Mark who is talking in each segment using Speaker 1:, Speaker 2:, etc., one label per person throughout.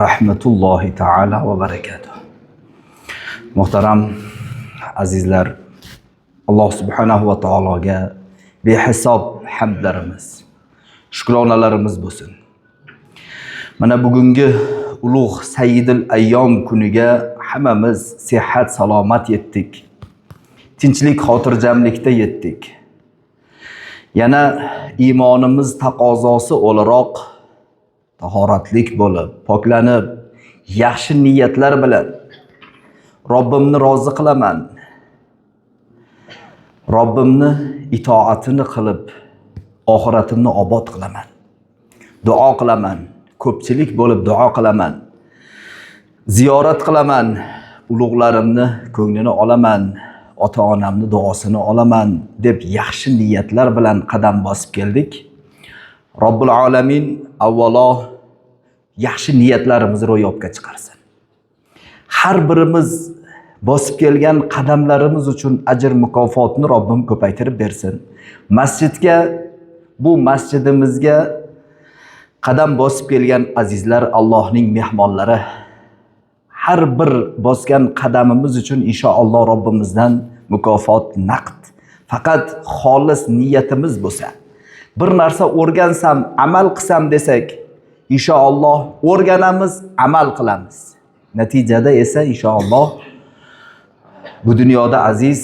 Speaker 1: Rahmetullohi ta'ala va barakatuh. Muhtaram azizlar, Alloh subhanahu va taologa behisob hamdlarimiz, shukronalarimiz bo'lsin. Mana bugungi ulug' Sayyidul ayyom kuniga hammamiz sihat salomat yetdik. Tinchlik xotirjamlikda yetdik. Yana iymonimiz taqozosi o'laroq tahoratlik bo'lib, poklanib, yaxshi niyatlar bilan Robbimni rozi qilaman, Robbimni itoatini qilib, oxiratimni obod qilaman. Duo qilaman, ko'pchilik bo'lib duo qilaman. Ziyorat qilaman, ulug'larimni ko'nglini olaman, ota-onamni duosini olaman deb yaxshi niyatlar bilan qadam bosib keldik. Robbul alamin avvalo yaxshi niyatlarimizni ro'yobga chiqarsin. Har birimiz bosib kelgan qadamlarimiz uchun ajr mukofotini Robbim ko'paytirib bersin. Masjidga, bu masjidimizga qadam bosib kelgan azizlar, Allohning mehmonlari, har bir bosgan qadamimiz uchun inshaalloh Robbimizdan mukofot naqd. Faqat xolis niyatimiz bo'lsa, bir narsa o'rgansam, amal qilsam desak, inshaalloh o'rganamiz, amal qilamiz. Natijada esa inshaalloh bu dunyoda aziz,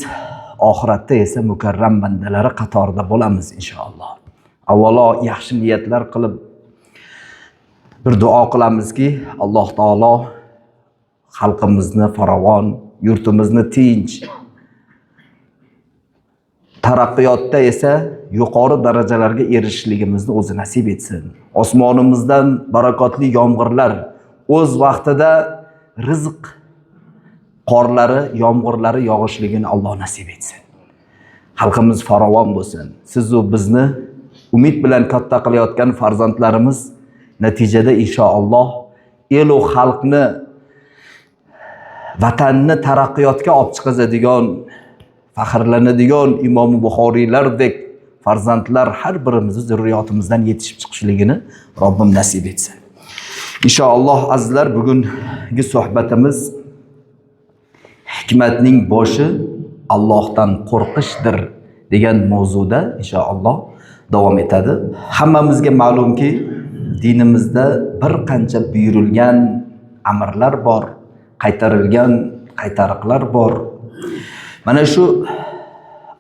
Speaker 1: oxiratda esa mukarram bandalari qatorida bo'lamiz inshaalloh. Avvalo yaxshi niyatlar qilib bir duo qilamizki, Alloh taolo xalqimizni farovon, yurtimizni tinch, taraqqiyotda esa yuqori darajalarga erishishligimizni o'zi nasib etsin. Osmonimizdan barakotli yomg'irlar, o'z vaqtida rizq qorlari, yomg'irlari yog'ishligini Alloh nasib etsin. Xalqimiz farovon bo'lsin. Siz u bizni umid bilan katta qilayotgan farzandlarimiz natijada inshaalloh el va xalqni, vatanni taraqqiyotga olib chiqazadigan, faxrlanadigan Imom Buxoriylardek farzandlar har birimiz zurriyotimizdan yetishib chiqishligini Robbim nasib etsin. Inshaalloh azizlar, bugungi suhbatimiz hikmatning boshi Allohdan qo'rqishdir degan mavzuda inshaalloh davom etadi. Hammamizga ma'lumki, dinimizda bir qancha buyurilgan amrlar bor, qaytarilgan qaytariqlar bor. Mana shu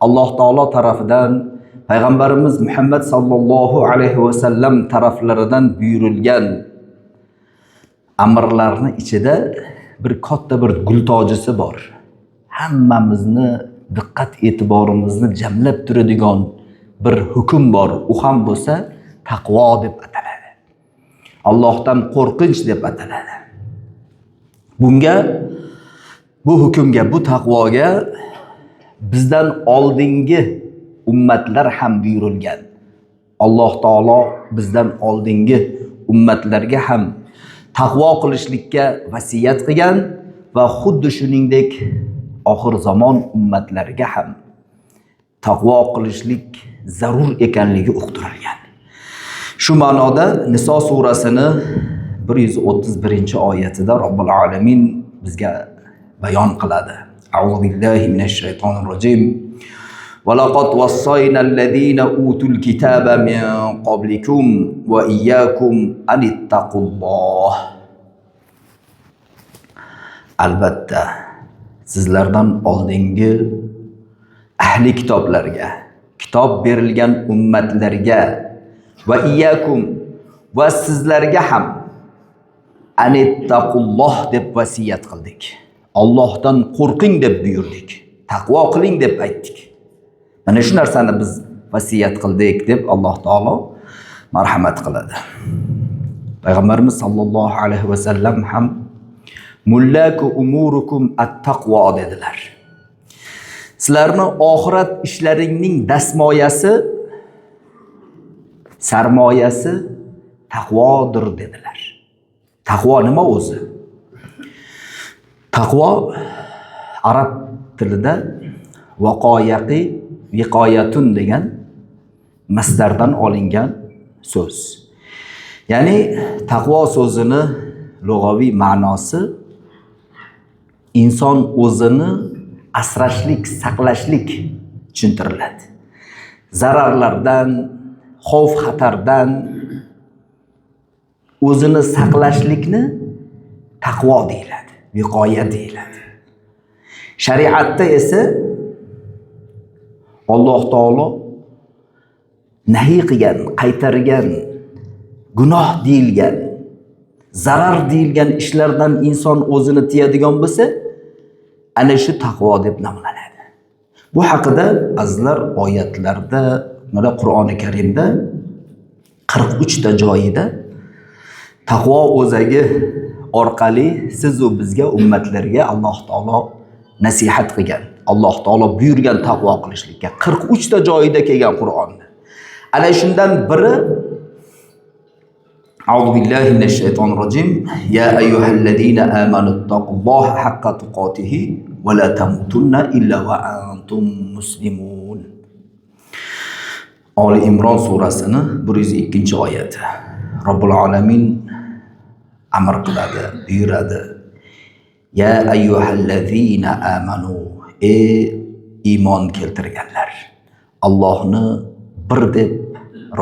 Speaker 1: Alloh taolo tarafidan, payg'ambarimiz Muhammad sallallohu alayhi va sallam taraflaridan buyurilgan amrlarning ichida bir katta bir gultojisi bor. Hammamizni diqqat e'tiborimizni jamlab turadigan bir hukm bor. U ham bo'lsa taqvo deb ataladi. Allohdan qo'rqinch deb ataladi. Bu hukmga, bu taqvoga bizdan oldingi ummatlar ham buyurilgan. Alloh taolo bizdan oldingi ummatlarga ham taqvo qilishlikka vasiyat qilgan va xuddi shuningdek oxir zamon ummatlariga ham taqvo qilishlik zarur ekanligi uqtirilgan. Shu ma'noda Niso surasini 131-oyatida Robbil alamin bizga bayon qiladi. A'udhu billahi minash shaytonir rojim. Va laqad wassayna allazina utul kitaba min qablikum va iyyakum an ittaqulloh. Albatta sizlardan oldingi ahli kitoblarga, kitob berilgan ummatlarga va iyyakum va sizlarga ham an ittaqulloh deb vasiyat qildik. Allohdan qo'rqing deb buyurdik. Taqvo qiling deb aytdik. Mana shu narsani biz vasiyat qildik deb Alloh taolo marhamat qiladi. Payg'ambarimiz sallallohu alayhi va sallam ham mullaku umurukum at-taqvo dedilar. Sizlarning oxirat ishlaringning dasmoyasi, sarmoyasi taqvodir dedilar. Taqvo nima o'zi? Taqvo arab tilida viqoyatun degan masdardan olingan so'z. Ya'ni taqvo so'zini lug'aviy ma'nosi inson o'zini asrashlik, saqlashlik tushuntiriladi. Zararlardan, xavf-xatardan o'zini saqlashlikni taqvo deyiladi, viqoya deyiladi. Shariatda esa Alloh taolo nahiy qilgan, qaytargan, gunoh deyilgan, zarar deyilgan ishlardan inson o'zini tiyadigan bo'lsa, ana shu taqvo deb nomlanadi. Bu haqida azizlar oyatlarda, mana Qur'oni Karimda 43 ta joyida taqvo o'zagi orqali siz va bizga ummatlarga Alloh taolo nasihat qilgan. Alloh taolo buyurgan taqvo qilishlikka 43 ta joyida kelgan Qur'onda. Ana shundan biri A'udhu billahi minash shaytonir rojim. Ya ayyuhallazina amanu taqulloha haqqa tuqatihi va la tamutunna illa va antum muslimun. Ali Imron surasini 102-oyati. Robbul alamin amr qiladi, buyuradi. Ya ayyuhallazina amanu, ey iymon keltirganlar, Allohni bir deb,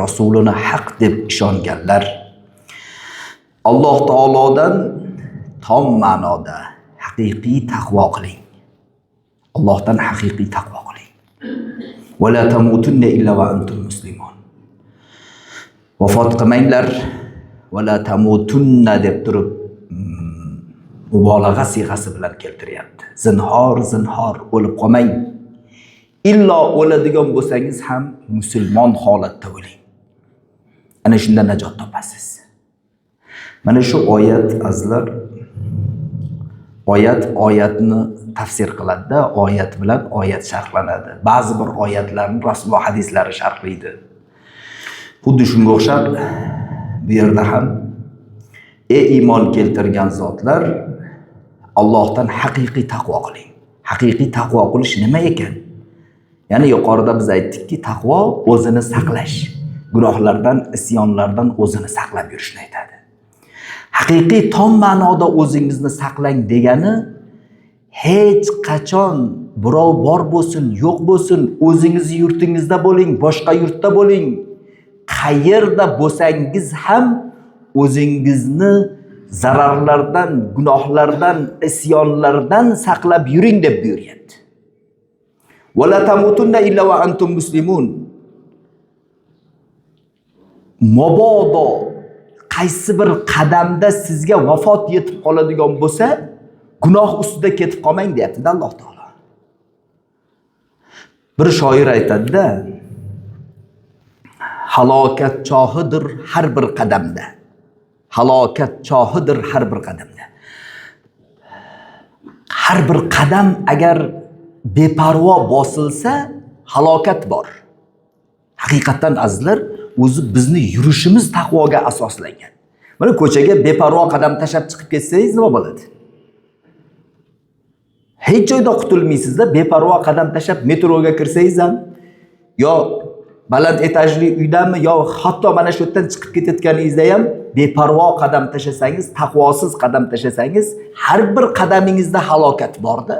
Speaker 1: rasulini haq deb ishonganlar, Alloh taolodan tom ma'noda haqiqiy taqvo qiling. Allohdan haqiqiy taqvo qiling. Va la tamutunna illa va antum muslimun. Vafot qilmanglar, va la tamutunna deb turib mubolag'a siyg'asi bilan keltiryapti. Zinhor, zinhor o'lib qolmang. Illo o'ladigan bo'lsangiz ham musulmon holatda o'ling. Ana shunda najot topasiz. Mana shu oyat azizlar, oyatni tafsir qiladi-da, oyat bilan oyat sharhlanadi. Ba'zi bir oyatlarni Rasululloh hadislari sharhlaydi. Xuddi shunga o'xshab bu yerda ham ey iymon keltirgan zotlar, Allohdan haqiqiy taqvo qiling. Haqiqiy taqvo qilish nima ekan? Ya'ni yuqorida biz aytdikki, taqvo o'zini saqlash, gunohlardan, isyonlardan o'zini saqlab yurishni aytadi. Haqiqiy tom ma'noda o'zingizni saqlang degani, hech qachon birov bor bo'lsin, yo'q bo'lsin, o'zingiz yurtingizda bo'ling, boshqa yurtda bo'ling, qayerda bo'lsangiz ham o'zingizni zararlardan, gunohlardan, isyonlardan saqlab yuring deb buyuryapti. Va la tamutunna illa va antum muslimun. Mabodo qaysi bir qadamda sizga vafot yetib qoladigan bo'lsa, gunoh ustida ketib qolmang deyapti-da Alloh taolo. Bir shoir aytadi-da, halokat chohidir har bir qadamda. Halokat chohidir har bir qadamda. Har bir qadam agar beparvo bosilsa, halokat bor. Haqiqatan azizlar, o'zi bizni yurishimiz taqvoga asoslangan. Mana ko'chaga beparvo qadam tashab chiqib ketsangiz nima bo'ladi? Hech joyda qutulmaysiz-da, beparvo qadam tashab metroga kirsangiz ham, yo baland etajli uydami, yo hatto mana shu yerdan chiqib ketayotganingizda ham beparvo qadam tashasangiz, taqvosiz qadam tashasangiz, har bir qadamingizda halokat bor-da.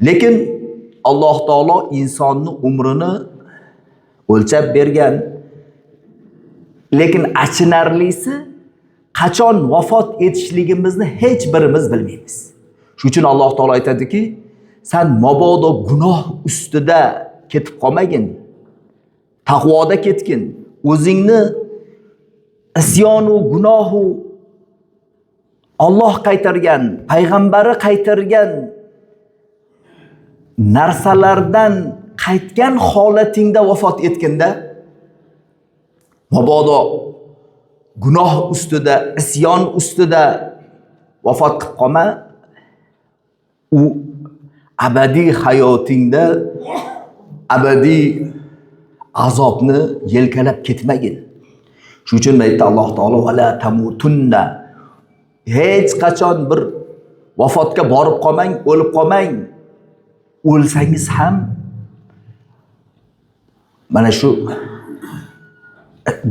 Speaker 1: Lekin Alloh taolo insonni umrini o'lchab bergan. Lekin achinarlisi, qachon vafot etishligimizni hech birimiz bilmaymiz. Shuning uchun Alloh taolo aytadiki, sen mabodo gunoh ustida ketib qolmagin, taqvoda ketgin, o'zingni isyonu gunohu Alloh qaytargan, payg'ambari qaytargan narsalardan qaytgan holatingda vafot etganda, mabodo gunoh ustida, isyon ustida vafot qilib qolma, u abadiy hayotingda abadiy azobni yelkalab ketmagin. Shuning uchun aytdi Alloh taolo, va la tamutunna, hech qachon bir vafotga borib qolmang, o'lib qolmang. O'lsangiz ham mana shu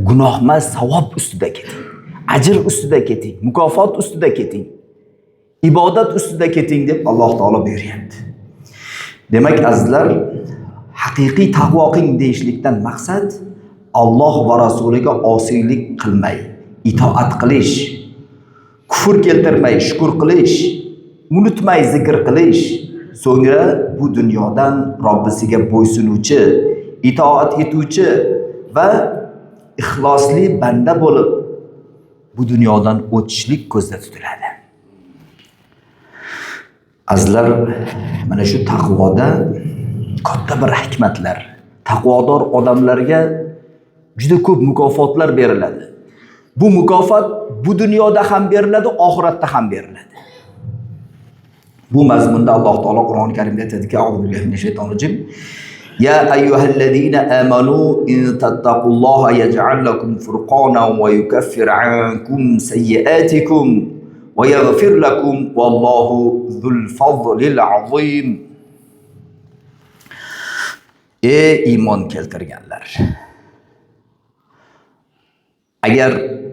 Speaker 1: gunohmas savob ustida keting. ajr ustida keting, mukofot ustida keting, ibodat ustida keting deb Alloh taolo buyuryapti. Demak azizlar, haqiqiy taqvo qiling deyishlikdan maqsad Alloh va rasuliga osiylik qilmay, itoat qilish, kufr keltirmay shukr qilish, unutmay zikr qilish, so'ngra bu dunyodan Robbisiga bo'ysunuvchi, itoat etuvchi va ixlosli banda bo'lib bu dunyodan o'tishlik ko'zda tutiladi. Azizlar, mana shu taqvoda katta bir hikmatlar, taqvodor odamlarga juda ko'p mukofotlar beriladi. Bu mukofot bu dunyoda ham beriladi, oxiratda ham beriladi. Bu mazmunda Alloh taolo Qur'oni Karimda aytadiki, A'udhu billahi minash shaytonir rojim. Ya ayyuhallazina amanu in tattaqulloha yaj'al lakum furqanan wa yukaffir ankum sayyi'atikum va yaghfir lakum wallohu zul fadlil azim. Ey iymon keltirganlar, agar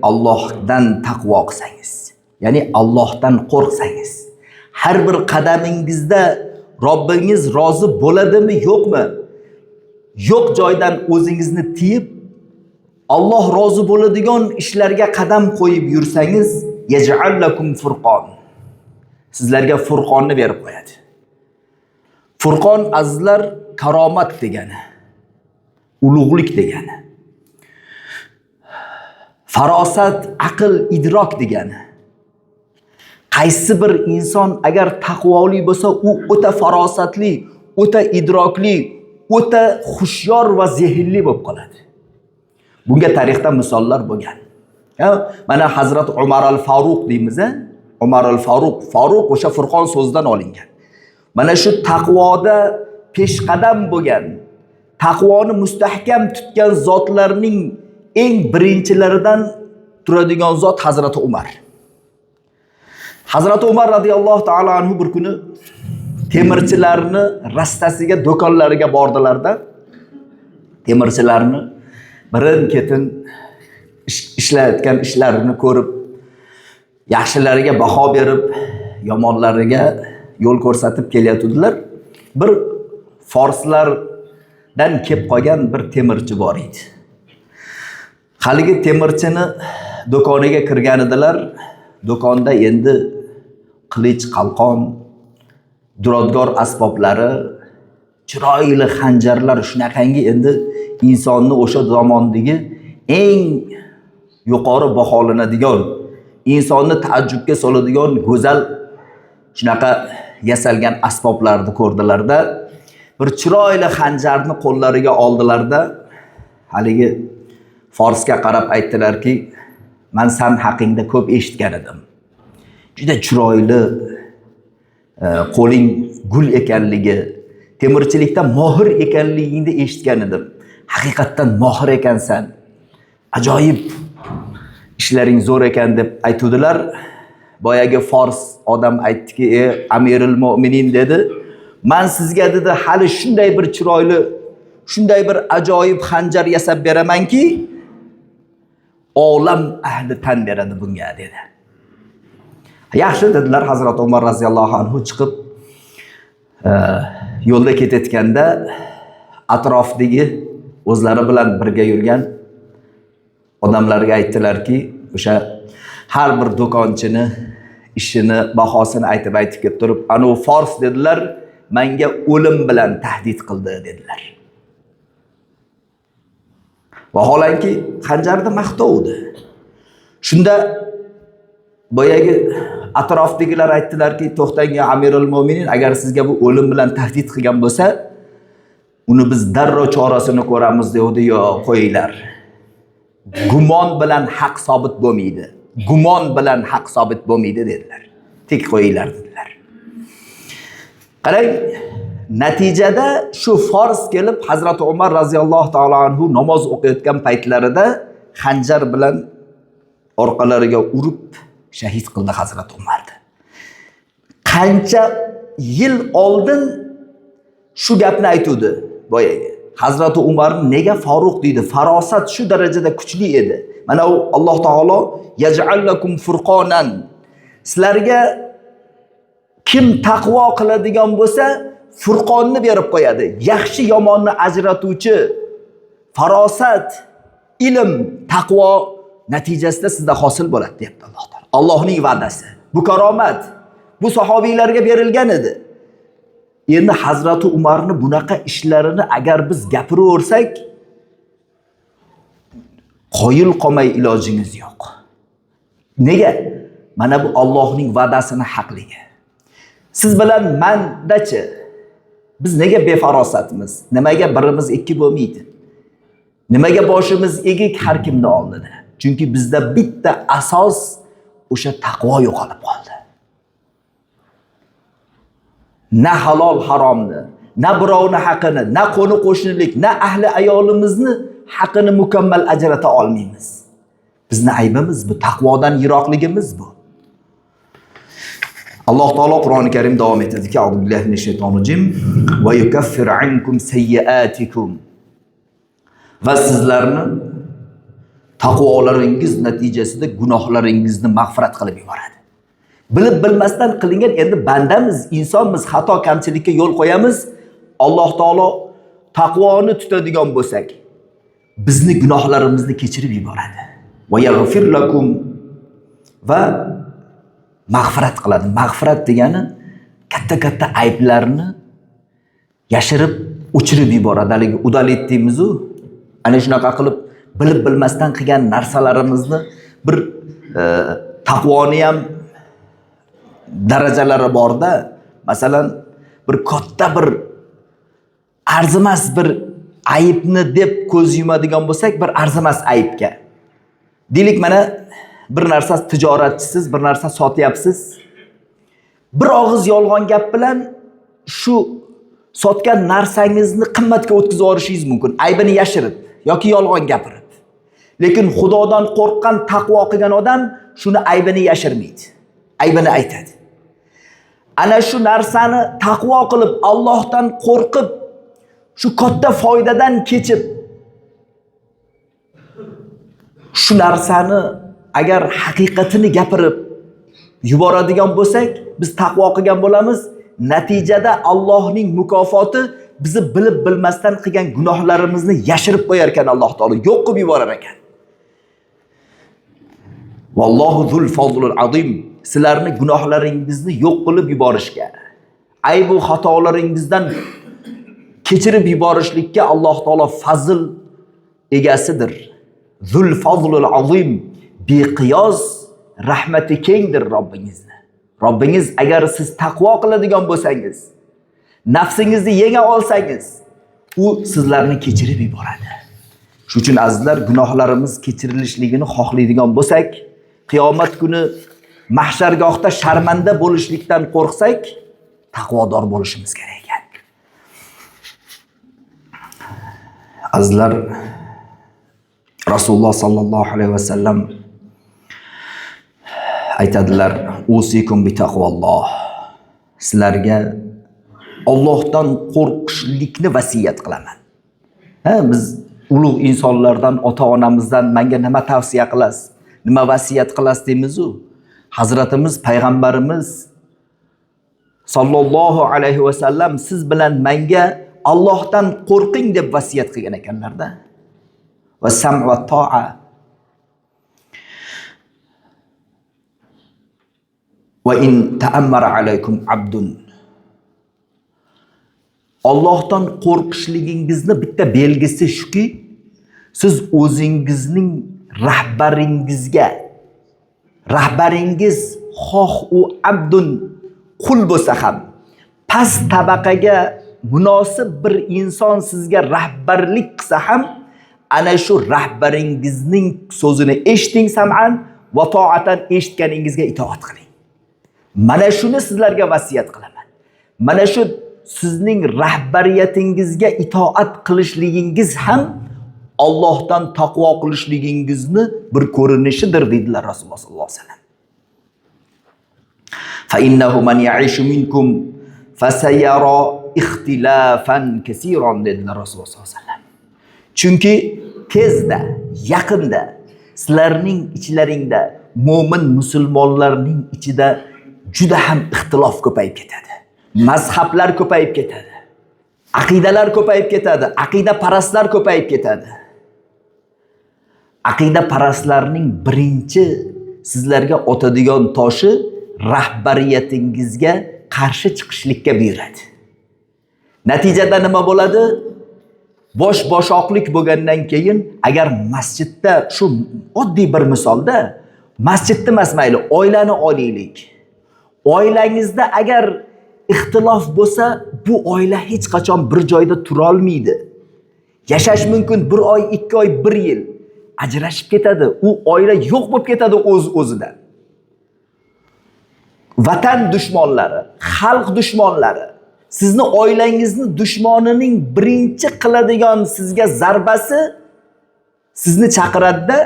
Speaker 1: Allohdan taqvo qilsangiz, ya'ni Allohdan qo'rqsangiz, har bir qadamingizda Robbingiz rozi bo'ladimi, yo'qmi? Yo'q joydan o'zingizni tiyib, Alloh rozi bo'ladigan ishlarga qadam qo'yib yursangiz, yaj'al lakum furqon. Sizlarga furqonni berib qo'yadi. Furqon azizlar karomat degani, ulug'lik degani. Farosat, aql, idrok degani. Qaysi bir inson agar taqvoli bo'lsa, u o'ta farosatli, o'ta idrokli, o'ta xushyor va zehnli bo'lib qoladi. Bunga tarixda misollar bo'lgan. Mana Hazrat Umar al-Faruq deymiz, Umar al-Faruq, Faruq o'sha Furqon so'zidan olingan. Mana shu taqvoda peshqadam bo'lgan, taqvoni mustahkam tutgan zotlarning eng birinchilaridan turadigan zot Hazrat Umar. Hazrat Umar radhiyallohu ta'ala anhu bir kuni temirchilarni rastasiga, do'konlariga bordilarda, temirchilarni birin-ketin ishlayotgan ishlarini ko'rib, yaxshilariga baho berib, yomonlariga yo'l ko'rsatib kelayotdilar. Bir forslardan kelib qolgan bir temirchi bor edi. Haligi temirchini do'koniga kirgan edilar. Do'konda endi qilich, qalqon, duradgor asboblari, chiroyli xanjarlar, shunaqangi endi insonni o'sha zamondagi eng yuqori baholanadigan, insonni taajjubga soladigan go'zal shunaqa yasalgan asboblarni ko'rdilarda, bir chiroyli xanjarni qo'llariga oldilarda, haligi forsga qarab aytdilarki, men san haqingda ko'p eshitgan edim. Juda chiroyli, qo'ling gul ekanligi, temirchilikda mohir ekanligingni eshitgan edim. Haqiqatdan mohir ekansan. Ajoyib ishlaring zo'r ekan deb aytdilar. Boyagi fors odam aytdiki, Amirul Mu'minin dedi, men sizga dedi, hali shunday bir chiroyli, shunday bir ajoyib xanjar yasab beramanki, olam ahli tan beradi bunga dedi. Yaxshi dedilar. Hazrat Umar raziyallohu anhu chiqib yo'lda ketayotganda atrofdagi o'zlari bilan birga yurgan odamlarga aytdilarki, o'sha har bir do'konchini ishini, bahosini aytib kelib turib, anu fors dedilar, menga o'lim bilan tahdid qildi dedilar. Vaholanki xanjarda maqtovdi. Shunda boyagi atrofdagilar aytdilarki, to'xtang ya Amirul Mu'minin, agar sizga bu o'lim bilan tahdid qilgan bo'lsa, uni biz darrov chorasini ko'ramiz dedi. Yo, qo'yinglar. Gumon bilan haq sobit bo'lmaydi. Gumon bilan haq sobit bo'lmaydi dedilar. Tek qo'yinglar dedilar. Qarang, natijada shu fors kelib Hazrat Umar raziyallohu ta'ala anhu namoz o'qiyotgan paytlarida xanjar bilan orqalariga urib shahid qildi Hazrat Umarni. Qancha yil oldin shu gapni aytuvdi boyagi. Hazrati Umarni nega Faruq deydi? Farosat shu darajada kuchli edi. Mana u Alloh taolo yaj'allakum furqonan. Sizlarga kim taqvo qiladigan bo'lsa, furqonni berib qo'yadi. Yaxshi yomonni ajratuvchi farosat, ilm, taqvo natijasida sizda hosil bo'ladi, deyapti Alloh taolo. Allohning va'dasi. Bu karomat. Bu sahobiylarga berilgan edi. Endi Hazrati Umarni bunaqa ishlarini agar biz gapiraversak, qoyil qolmay ilojingiz yo'q. Nega? Mana bu Allohning va'dasini haqligi. Siz bilan mandachi biz nega befarosatmiz? Nimaga birimiz ikki bo'lmaydi? Nimaga boshimiz egik har kimni oldida? Chunki bizda bitta asos o'sha taqvo yo'qolib qoldi. Na halol haromni, na birovni haqini, na qo'ni qo'shnilik, na ahli ayolimizni haqini mukammal ajrata olmaymiz. Bizni aybimiz bu, taqvodan yiroqligimiz bu. Alloh taolo Qur'oni Karim davom etadiki, A'udhu billahi minash shaytonir rojim va yukaffiru ankum sayyi'atikum. Va sizlarni taqvolaringiz natijasida gunohlaringizni mag'firat qilib yuboradi. Bilib bilmasdan qilingan, endi bandamiz, insonmiz, xato kamchilikka yo'l qo'yamiz. Alloh taolo taqvoni tutadigan bo'lsak, bizni gunohlarimizni kechirib yuboradi. Va yaghfir lakum va mag'firat qiladi. Mag'firat degani katta-katta ayblarni yashirib, o'chirib yuboradi. Haligi udalit deymiz-ku. Ana shunaqa qilib bilib bilmasdan qilgan narsalarimizni bir taqvoni ham darajalari borda, masalan, bir katta bir arzimas bir ayibni deb ko'z yumadigan bo'lsak, bir arzimas ayibga. Deylik, mana bir narsa tijoratchisiz, bir narsa sotyapsiz. Bir og'iz yolg'on gap bilan shu sotgan narsangizni qimmatga o'tkazib yuborishingiz mumkin, aybini yashirib yoki yolg'on gapirib. Lekin Xudodan qo'rqqan, taqvo qilgan odam shuni aybini yashirmaydi, aybini aytadi. Ana shu narsani taqvo qilib, Allohdan qo'rqib, shu katta foydadan kechib, shu narsani agar haqiqatini gapirib yuboradigan bo'lsak, biz taqvo qilgan bo'lamiz. Natijada Allohning mukofoti bizni bilib bilmasdan qilgan gunohlarimizni yashirib qo'yar ekan Alloh taolo, yo'q qilib yuborar ekan. Vallohu zul fazlul azim. Sizlarni gunohlaringizni yo'q qilib yuborishga, aybu xatolaringizdan kechirib yuborishlikka Alloh taolo fazl egasidir. Zul fazlul azim. Beqiyos rahmati kengdir Robbingizni. Robbingiz agar siz taqvo qiladigan bo'lsangiz, nafsingizni yenga olsangiz, u sizlarni kechirib yuboradi. Shuning uchun azizlar, gunohlarimiz kechirilishligini xohlaydigan bo'lsak, qiyomat kuni mahshargohda sharmanda bo'lishlikdan qo'rqsak, taqvodor bo'lishimiz kerak ekan. Azizlar, Rasululloh sallallohu alayhi vasallam aytadilar, usikum bi taqvalloh. Sizlarga Allohdan qo'rqishlikni vasiyat qilaman. Biz ulug' insonlardan, ota-onamizdan menga nima tavsiya qilasiz, nima vasiyat qilasiz deymiz-ku. Hazratimiz payg'ambarimiz sallallohu alayhi vasallam siz bilan menga Allohdan qo'rqing deb vasiyat qilgan ekanlarda. Va sam va to'a. Va in ta'ammara alaykum abdun. Allohdan qo'rqishligingizni bitta belgisi shuki, siz o'zingizning rahbaringiz xoh u abdun qul bo'lsa ham, past tabaqaga munosib bir inson sizga rahbarlik qilsa ham, ana shu rahbaringizning so'zini eshiting, sam'an va to'atan, eshitganingizga itoat qiling. Mana shuni sizlarga vasiyat qilaman. Mana shu sizning rahbariyatingizga itoat qilishligingiz ham Allohdan taqvo qilishligingizni bir ko'rinishidir dedilar Rasululloh sallallohu alayhi vasallam. Fa innahu man ya'ishu minkum fasayara ixtilafan kasiron dedilar Rasululloh sollallohu alayhi vasallam. Chunki tezda, yaqinda sizlarning ichlaringda mo'min musulmonlarning ichida juda ham ixtilof ko'payib ketadi. Mazhablar ko'payib ketadi. Aqidalar ko'payib ketadi. Aqida parastlar ko'payib ketadi. Aqida parastlarning birinchi sizlarga otadigan toshi rahbariyatingizga qarshi chiqishlikka buyuradi. Natijada nima bo'ladi? Bosh-boshoqlik bo'lgandan keyin agar masjidda, shu oddiy bir misolda, masjidda emas mayli, oilani olaylik. Oilangizda agar ixtilof bo'lsa, bu oila hech qachon bir joyda tura olmaydi. Yashash mumkin 1 oy, 2 oy, 1 yil. Ajrashib ketadi. U oila yo'q bo'lib ketadi o'z-o'zidan. Vatan dushmonlari, xalq dushmonlari, sizni oilangizni dushmonining birinchi qiladigan sizga zarbasi sizni chaqiradida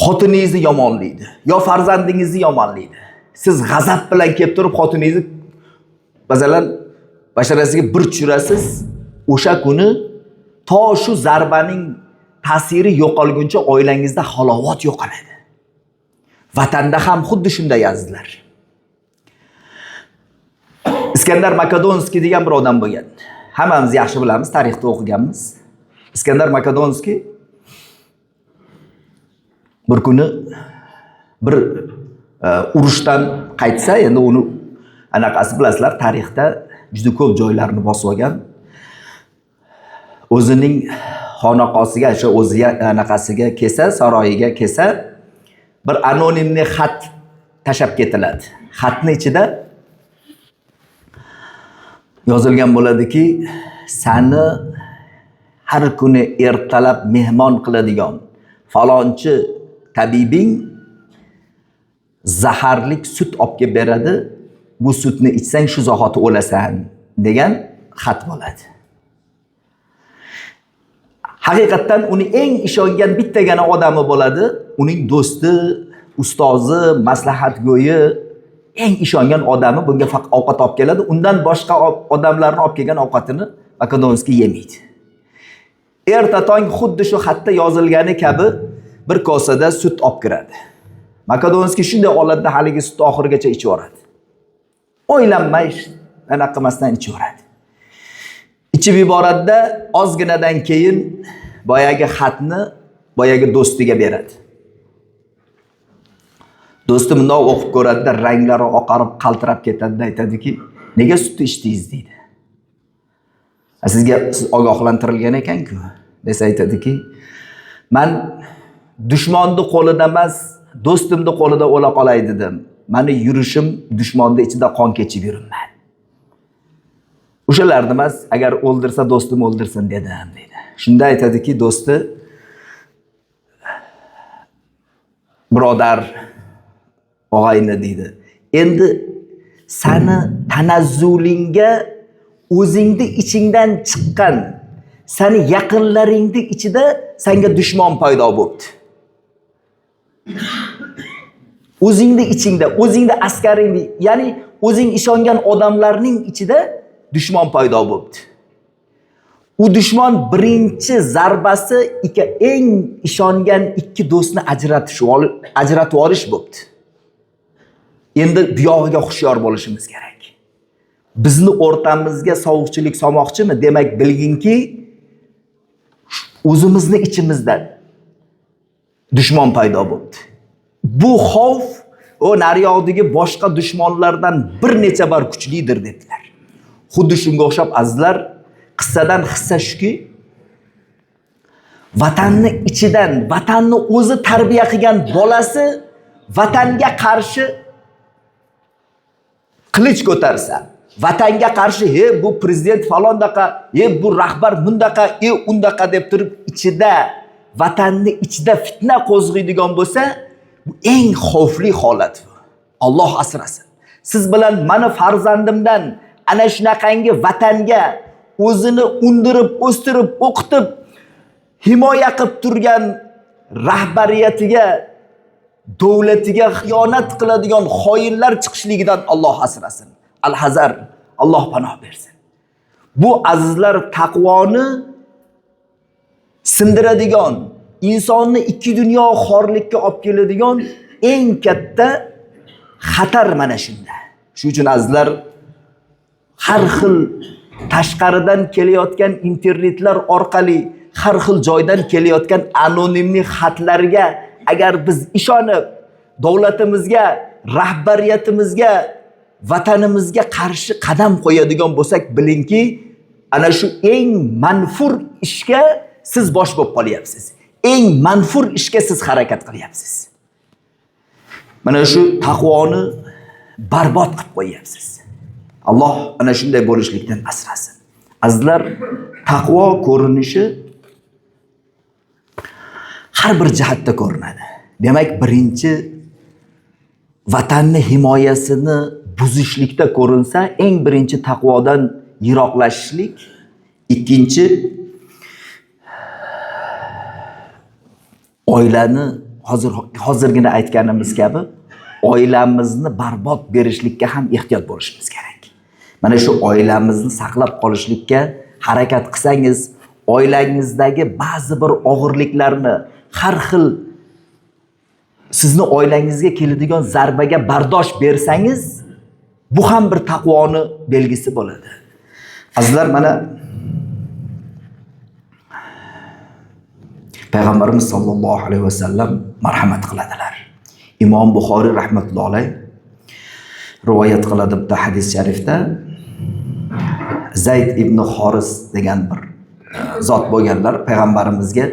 Speaker 1: xotiningizni yomonlaydi yo farzandingizni yomonlaydi. Siz g'azab bilan kelib turib xotiningizni masalan basharasiga bir tushirasiz, o'sha kuni to shu zarbaning ta'siri yo'qolguncha oilangizda halovat yo'qoladi. Vatanda ham xuddi shunday azizlar. Iskandar Makedonskiy degan bir odam bo'lgan. Hammamiz yaxshi bilamiz, tarixda o'qiganmiz. Iskandar Makedonskiy bir kuni bir urushdan qaytsa, endi uni anaqasi bilasizlar, tarixda juda ko'p joylarni bosib olgan. O'zining xonaqosiga, o'sha o'ziga anaqasiga kelsa, saroyiga kelsa, bir anonimli xat tashab ketiladi. Xatni ichida yozilgan bo'ladiki, seni har kuni ertalab mehmon qiladigan falonchi tabibing zaharlik sut olib kelib beradi. Bu sutni ichsang shu zahoti o'lasan degan xat bo'ladi. Haqiqatdan uni eng ishongan bittagina odami bo'ladi. Uning do'sti, ustozi, maslahatgo'yi, eng ishongan odami bunga faqat ovqat olib keladi. Undan boshqa odamlarning olib kelgan ovqatini Makedonskiy yemaydi. Erta tong xuddi shu xatda yozilgani kabi bir kosada sut olib kiradi. Makedonskiy shunday holatda haligi sutni oxirigacha ichib yoradi. O'ylanmay, anaqa qilmasdan ichib yoradi. Ichib yuboradida ozginadan keyin boyagi xatni boyagi do'stiga beradi. Do'sti bundoq o'qib ko'radida ranglari oqarib, qaltirab ketadi, aytadiki, "Nega sutni ichdingiz?" deydi. Sizga ogohlantirilgan ekan-ku. Desa aytadiki, "Men dushmonni qo'lida emas, do'stimning qo'lida o'la qolay dedim. Meni yurishim dushmonning ichida qon kechib yuribman. O'shalarni emas, agar o'ldirsa do'stim o'ldirsin dedim" deydi. Shunda aytadiki, do'sti, "Birodar, og'ayni" deydi. "Endi seni tanazzulingga o'zingni ichingdan chiqqan, seni yaqinlaringning ichida senga dushmon paydo bo'ldi. O'zingni ichingda, o'zingni askaringni, ya'ni o'zing ishongan odamlarning ichida dushmon paydo bo'ldi. U dushmon birinchi zarbasi eng ishongan ikki do'stni ajratib olish bo'ldi. Endi bu yog'iga hushyor bo'lishimiz kerak. Bizni o'rtamizga sovuqchilik solmoqchimi? Demak, bilginki, o'zimizni ichimizda dushmon paydo bo'ldi. Bu xavf o nariyoqdagi boshqa dushmonlardan bir necha bar kuchlidir dedilar. Xuddi shunga o'xshab azizlar, qissadan hissa shuki, vatanni ichidan, vatanni o'zi tarbiya qilgan bolasi vatanga qarshi qilich ko'tarsa, vatanga qarshi bu prezident falondaqa, bu rahbar bundaqa, undaqa deb turib ichida, vatanni ichida fitna qo'zg'aydigan bo'lsa, bu eng xavfli holat. Alloh asrasin. Siz bilan meni farzandimdan ana shunaqangi vatanga o'zini undirib, o'stirib, o'qitib, himoya qilib turgan rahbariyatiga, davlatiga xiyonat qiladigan xoinlar chiqishligidan Alloh asrasin. Al-hazar, Alloh panoh bersin. Bu azizlar taqvoni sindiradigan, insonni ikki dunyo xorlikka olib keladigan eng katta xatar mana shunda. Shuning uchun azizlar har xil tashqaridan kelayotgan internetlar orqali har xil joydan kelayotgan anonimli xatlarga agar biz ishonib davlatimizga, rahbariyatimizga, vatanimizga qarshi qadam qo'yadigan bo'lsak, bilingki, ana shu eng manfur ishga siz bosh bo'lib qolyapsiz. Eng manfur ishga siz harakat qilyapsiz. Mana shu taqvoni barbod qilib qo'yapsiz. Alloh ana shunday bo'lishlikdan asrasin. Azizlar, taqvo ko'rinishi har bir jihatda ko'rinadi. Demak, birinchi vatanni himoyasini buzishlikda ko'rinsa, eng birinchi taqvodan yiroqlashishlik, ikkinchi oilani hozirgina aytganimiz kabi oilamizni barbod berishlikka ham ehtiyot bo'lishimiz kerak. Mana shu oilamizni saqlab qolishlikka harakat qilsangiz, oilangizdagi ba'zi bir og'irliklarni, har xil sizni oilangizga keladigan zarbaga bardosh bersangiz, bu ham bir taqvoni belgisi bo'ladi. Azizlar, mana Payg'ambarimiz sollallohu alayhi vasallam marhamat qiladilar. Imom Buxoriy rahmatullohi alayh rivoyat qiladi bitta hadis sharifda. Zayd ibn Xoris degan bir zot bo'lganlar payg'ambarimizga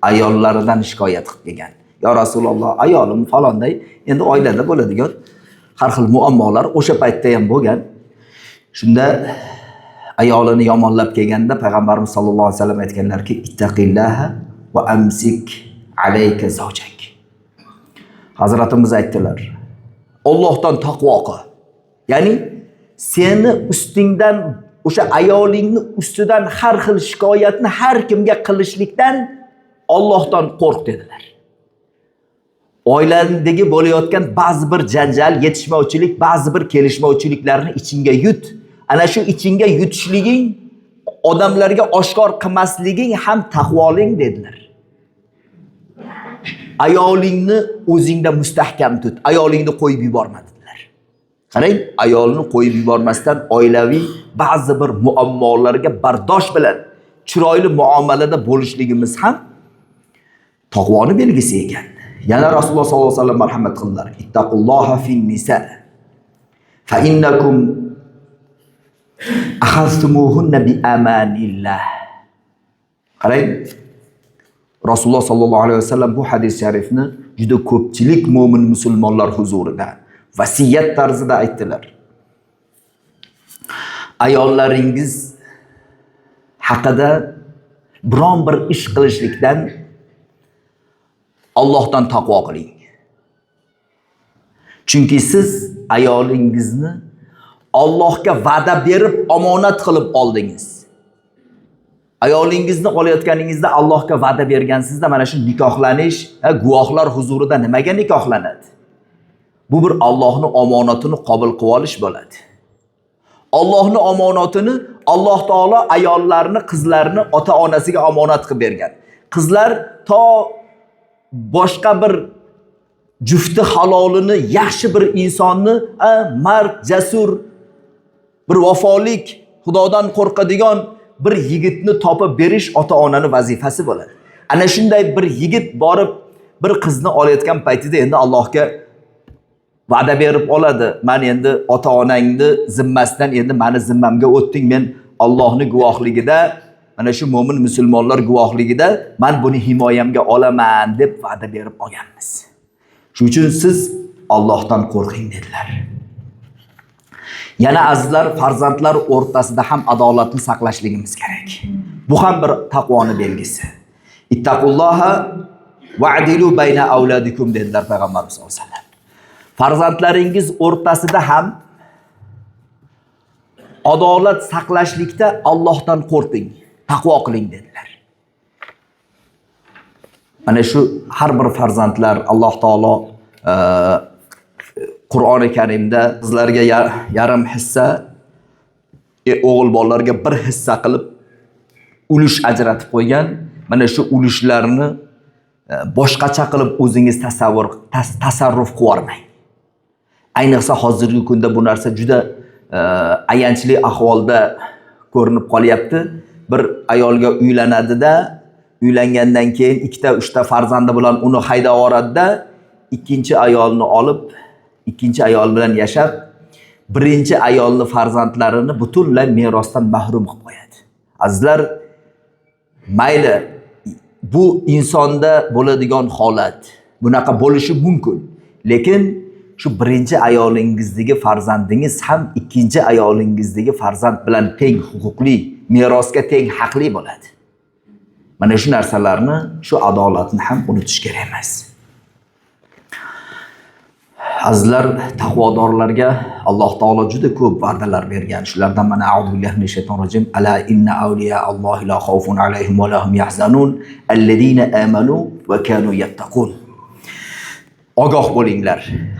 Speaker 1: ayollaridan shikoyat qilib kelgan. Ya Rasululloh, ayolim falonday, endi oilada bo'ladigan har xil muammolar o'sha paytda ham bo'lgan. Shunda ayolini yomonlab kelganda payg'ambarimiz sollallohu alayhi vasallam aytganlarki, ittaqillaha va amsik alayka zawjak. Hazratimiz aytdilar, Allohdan taqvo qil. Ya'ni seni ustingdan, o'sha ayolingni ustidan har xil shikoyatni har kimga qilishlikdan Allohdan qo'rq dedilar. Oilandagi bo'layotgan ba'zi bir janjal, yetishmovchilik, ba'zi bir kelishmovchiliklarni ichingga yut. Ana shu ichingga yutishliging, odamlarga oshkor qilmasliging ham taqvoling dedilar. Ayolingni o'zingda mustahkam tut, ayolingni qo'yib yuborma dedilar. Qarang, ayolni qo'yib yubormasdan oilaviy ba'zi bir muammolarga bardosh bilan chiroyli muomalada bo'lishligimiz ham taqvoni belgisi ekan. Yana Rasululloh sollallohu alayhi vasallam marhamat qildilar. Ittaqulloha fin nisa fa innakum akhaztumuhunna bi amanillah. Qarang, Rasululloh sollallohu alayhi vasallam bu hadis sharifni juda ko'pchilik mo'min musulmonlar huzurida vasiyat tarzida aytdilar. Ayollaringiz haqida biron bir ish qilishlikdan Allohdan taqvo qiling. Chunki siz ayolingizni Allohga va'da berib omonat qilib oldingiz. Ayolingizni olayotganingizda Allohga va'da bergansizda, mana shu nikohlanish, guvohlar huzurida nimaga nikohlanadi? Bu bir Allohning omonatini qabul qilib olish bo'ladi. Allohning omonatini Alloh taolo ayollarni, qizlarni ota-onasiga omonat qilib bergan. Qizlar to boshqa bir jufti halolini, yaxshi bir insonni, mard, jasur, bir vafolik, Xudodan qo'rqadigan bir yigitni topib berish ota-onaning vazifasi bo'ladi. Ana shunday bir yigit borib bir qizni olayotgan paytida endi Allohga va'da berib oladi. Men endi ota-onangni zimmasidan endi meni zimmamga o'tding, men Allohning guvohligida, mana shu mo'min musulmonlar guvohligida men buni himoyamga olaman deb va'da berib olganmiz. Shuning uchun siz Allohdan qo'rqing dedilar. Yana azizlar, farzandlar o'rtasida ham adolatni saqlashligimiz kerak. Bu ham bir taqvoni belgisi. Ittaqulloha va'dilu bayna avladikum dedilar payg'ambarimiz sollallohu alayhi vasallam. Farzandlaringiz o'rtasida ham adolat saqlashlikda Allohdan qo'rqing, taqvo qiling dedilar. Mana shu har bir farzandlar Alloh taolo Qur'oni Karimda qizlarga yarim hissa, o'g'il bolalarga bir hissa qilib ulush ajratib qo'ygan. Mana shu ulushlarni boshqacha qilib o'zingiz tasarruf qilib olmang. Ayniqsa hozirgi kunda bu narsa juda ayanchli ahvolda ko'rinib qolyapti. Bir ayolga uylanadi-da, uylangandan keyin 2-3 farzandi bilan uni haydab yuboradi-da, ikkinchi ayolni olib, ikkinchi ayol bilan yashab, birinchi ayolni farzandlarini butunlay merosdan mahrum qilib qo'yadi. Azizlar, mayli bu insonda bo'ladigan holat, bunaqa bo'lishi mumkin. Lekin shu birinchi ayolingizdagi farzandingiz ham ikkinchi ayolingizdagi farzand bilan teng huquqli, merosga teng haqli bo'ladi. Mana shu narsalarni, shu adolatni ham unutish kerak emas. Azizlar, taqvodorlarga Alloh taolo juda ko'p va'dalar bergan. Shulardan mana a'udhu billahi minash shaytonir rojim. Ala inna awliya Allohi la xawfun alayhim va lahum yahzanun alladina amanu va kanu yattaqun. Ogoh bo'linglar.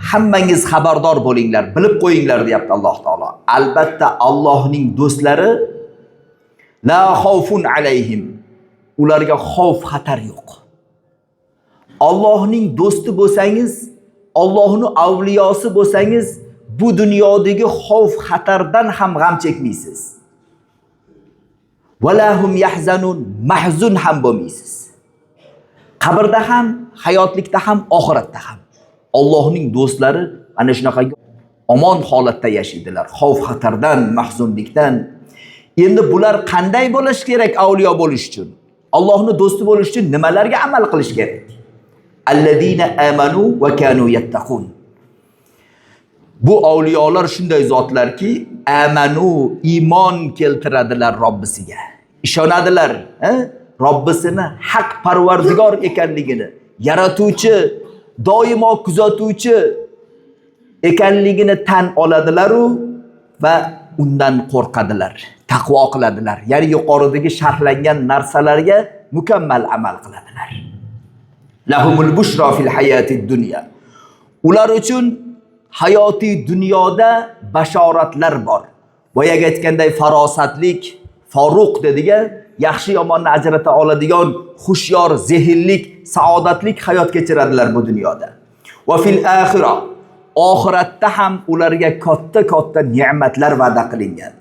Speaker 1: Hammangiz xabardor bo'linglar, bilib qo'yinglar deyapti Alloh taolo. Albatta Allohning do'stlari la xawfun alayhim. Ularga xavf xatar yo'q. Allohning do'sti bo'lsangiz, Allohning avliyosi bo'lsangiz, bu dunyodagi xavf xatardan ham g'am chekmaysiz. Valahum yahzanun, mahzun ham bo'lmaysiz. Qabrda ham, hayotlikda ham, oxiratda ham. Allohning do'stlari ana shunaqa omon holatda yashaydilar. Xavf xatardan, mahzunlikdan. Endi bular qanday bo'lish kerak avliyo bo'lish uchun? Allohning do'sti bo'lish uchun nimalarga amal qilish kerak? Alladina amanu va kanu yattaqun. Bu avliyolar shunday zotlarki, amanu, iymon keltiradilar Robbisiga. Ishonadilar, Robbisini haq parvardigor ekanligini, yaratuvchi, doimo kuzatuvchi ekanligini tan oladilar va undan qo'rqadilar, taqvo qiladilar. Ya'ni yuqoridagi sharhlangan narsalarga mukammal amal qiladilar. Lahumul bushra fil hayatid dunya. Ular uchun hayotiy dunyoda bashoratlar bor. Boyaga aytganday farosatlik, foruq dedigan, yaxshi yomonni ajrata oladigan, xushyor, zehnlik, saodatlik hayot kechiradilar bu dunyoda. Va fil axira, oxiratda ham ularga katta ne'matlar va'da qilingan.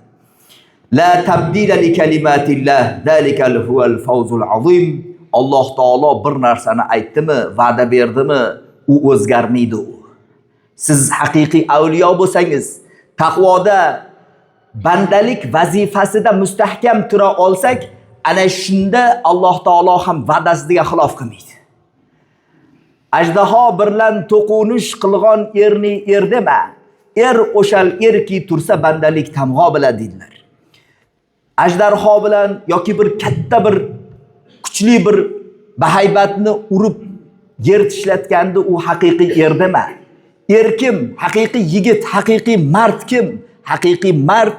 Speaker 1: La tabdila li kalimatillah, zalikal huval fawzul azim. Alloh taolo bir narsani aytdimi, va'da berdimi, u o'zgarmaydi u. Siz haqiqiy avliyo bo'lsangiz, taqvoda, bandalik vazifasida mustahkam tura olsak, ana shunda Alloh taolo ham va'dasiga xilof qilmaydi. Ajdaho bilan to'qunish qilgan erni dema. O'shal erki tursa bandalik tamg'o biladi dedilar. Ajdarho bilan yoki bir katta bir kuchli bir bahaybatni urib yer tishlatganda u haqiqiy erdema. Kim? Haqiqiy yigit, haqiqiy mard kim? Haqiqiy mard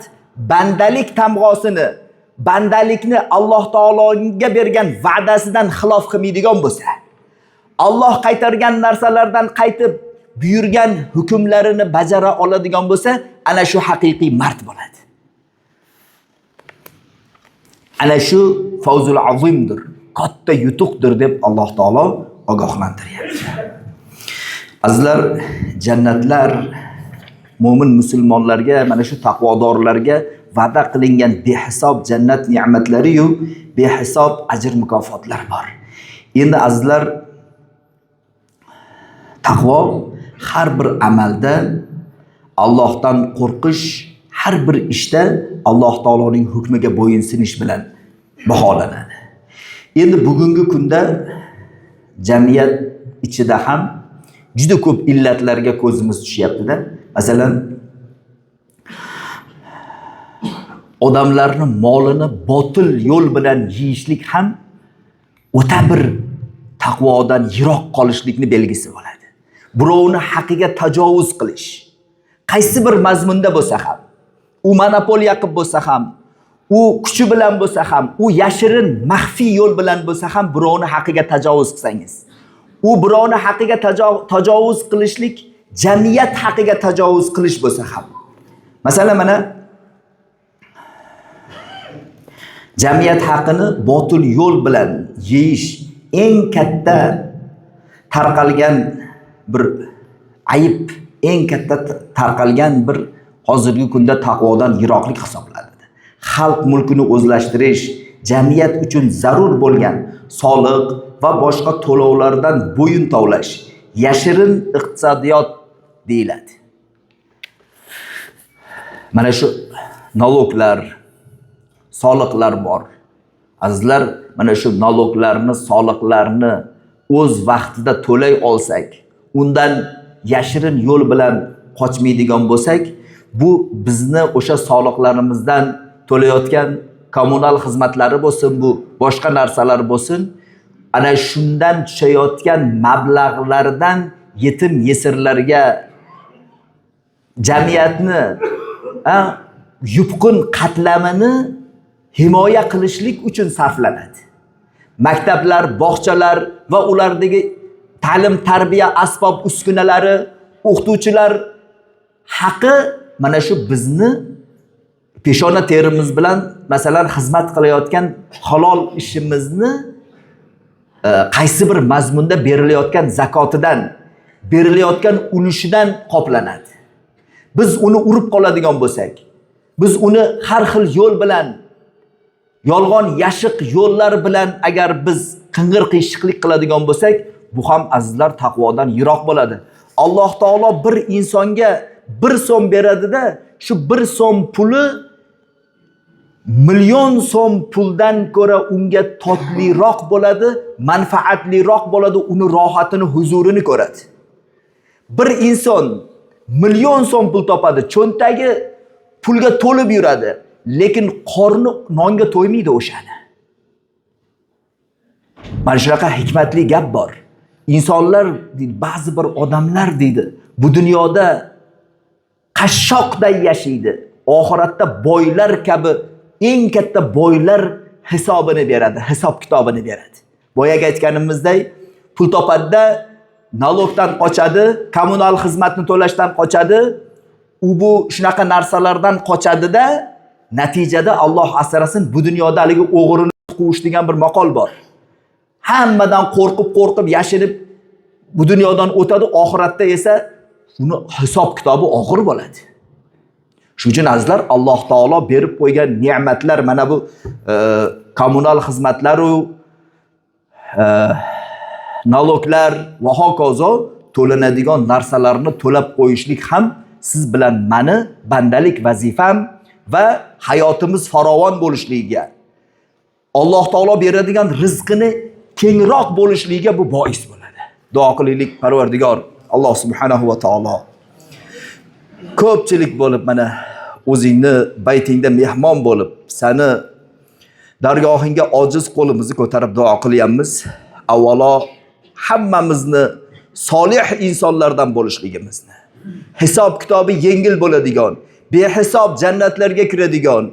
Speaker 1: bandalik tamg'osini, bandalikni Alloh taologa bergan va'dasidan xilof qilmaydigan bo'lsa, Alloh qaytargan narsalardan qaytib buyurgan hukmlarini bajara oladigan bo'lsa, ana shu haqiqiy mard bo'ladi. Ana shu fawzul azimdir, katta yutuqdir deb Alloh taolo ogohlantiryapti. Azizlar, jannatlar mo'min musulmonlarga, mana shu taqvodorlarga va'da qilingan behisob jannat ne'matlari yu behisob ajr mukofotlar bor. Endi azizlar, taqvo har bir amalda Allohdan qo'rqish, har bir ishda Alloh taoloning hukmiga bo'yinsinish bilan baholanadi. Endi bugungi kunda jamiyat ichida ham juda ko'p illatlarga ko'zimiz tushyapti-da. Masalan, odamlarning molini botil yo'l bilan yeyishlik ham o'ta bir taqvodan yiroq qolishlikni belgisi bo'ladi. Birovni haqqiga tajovuz qilish, qaysi bir mazmunda bo'lsa ham, u monopoliya qilib bo'lsa ham, u kuchi bilan bo'lsa ham, u yashirin, maxfiy yo'l bilan bo'lsa ham birovni haqqiga tajovuz qilsangiz, u birovni haqqiga tajovuz qilishlik jamiyat haqqiga tajovuz qilish bo'lsa ham. Masalan, mana Jamiyat haqini botil yo'l bilan yeyish eng katta tarqalgan bir ayib, eng katta tarqalgan bir hozirgi kunda taqvodan yiroqlik hisoblanadi. Xalq mulkini o'zlashtirish, jamiyat uchun zarur bo'lgan soliq va boshqa to'lovlardan bo'yin tovlash yashirin iqtisodiyot deyiladi. Mana shu налогlar, soliqlar bor. Azizlar, mana shu налогlarni, soliqlarni o'z vaqtida to'lay olsak, undan yashirin yo'l bilan qochmaydigan bo'lsak, bu bizni o'sha soliqlarimizdan to'layotgan kommunal xizmatlari bo'lsin, bu boshqa narsalar bo'lsin, ana shundan tushayotgan mablag'lardan yetim yesirlarga jamiyatni yupqin qatlamini himoya qilishlik uchun sarflanadi. Maktablar, bog'chalar va ulardagi ta'lim, tarbiya asbob uskunalari, o'qituvchilar haqi mana shu bizni peshona terimiz bilan masalan xizmat qilayotgan halol ishimizni qaysi bir mazmunda berilayotgan zakotidan, berilayotgan ulushidan qoplanadi. Biz uni urib qoladigan bo'lsak, biz uni har xil yo'l bilan, yolg'on yashiq yo'llar bilan agar biz qing'ir qiyshiqlik qiladigan bo'lsak, bu ham azizlar taqvodan yiroq bo'ladi. Alloh taolo bir insonga 1 so'm beradida, shu 1 so'm puli million so'm puldan ko'ra unga totliroq bo'ladi, manfaatliroq bo'ladi, uni rohatini, huzurini ko'radi. Bir inson million so'm pul topadi, cho'ntagi pulga to'lib yuradi, lekin qorni nonga to'ymaydi o'shani. Mana shunaqa hikmatli gap bor. İnsanlar, ba'zi bir odamlar deydi, bu dunyoda qashshoqday yashaydi. Oxiratda boylar kabi eng katta boylar hisobini beradi, hisob kitobini beradi. Boyaga aytganimizdek, pul topadida налогdan qochadi, kommunal xizmatni to'lashdan qochadi, u bu shunaqa narsalardan qochadi-da, natijada Alloh asrasin, bu dunyoda haligi o'g'rini quvish degan bir maqol bor. Hammadan qo'rqib yashinib bu dunyodan o'tadi, oxiratda esa uni hisob kitobi og'ir bo'ladi. Shuning uchun azizlar, Alloh taolo berib qo'ygan ne'matlar, mana bu kommunal xizmatlar u налогlar va hokazo to'lanadigan narsalarni to'lab qo'yishlik ham siz bilan mani bandalik vazifam va hayotimiz farovon bo'lishligiga, Alloh taolo beradigan rizqini kengroq bo'lishligiga bu bois bo'ladi. Duo qilaylik, Parvardigor Alloh subhanahu va taolo ko'pchilik bo'lib mana o'zingni baytingda mehmon bo'lib, sani dargohingga ojiz qo'limizni ko'tarib duo qilyapmiz. Avvalo hammamizni solih insonlardan bo'lishligimizni, hisob kitobi yengil bo'ladigan, behisob jannatlarga kiradigan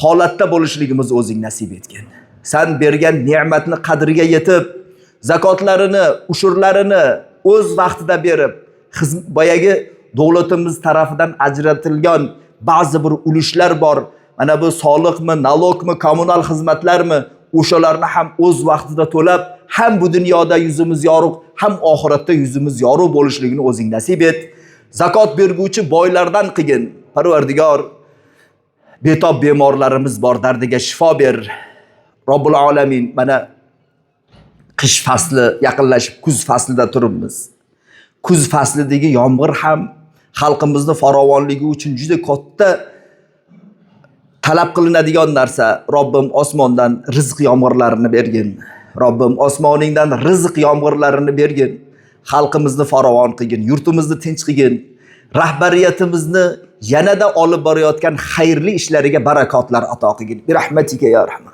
Speaker 1: holatda bo'lishligimizni o'zing nasib etgin. Sen bergan ne'matni qadriga yetib, zakotlarini, ushurlarini o'z vaqtida berib, boyagi davlatimiz tarafidan ajratilgan ba'zi bir ulushlar bor. Mana bu soliqmi, налогmi, kommunal xizmatlarmi, o'shalarni ham o'z vaqtida to'lab, ham bu dunyoda yuzimiz yorug', ham oxiratda yuzimiz yorug' bo'lishligini o'zing nasib et. Zakot berguvchi boylardan qilgin. Parvardigor, betob bemorlarimiz bor, dardiga shifo ber. Robbul alamin, mana qish fasli yaqinlashib, kuz faslida turibmiz. Kuz faslidagi yomg'ir ham xalqimizni farovonligi uchun juda katta talab qilinadigan narsa. Robbim osmondan rizq yomg'irlarini bergin. Robbim osmoningdan rizq yomg'irlarini bergin. Xalqimizni farovon qilgin, yurtimizni tinch qilgin. Rahbariyatimizni yanada olib borayotgan xayrli ishlariga barakotlar ato qilgin. Bir rahmatika ya rahman.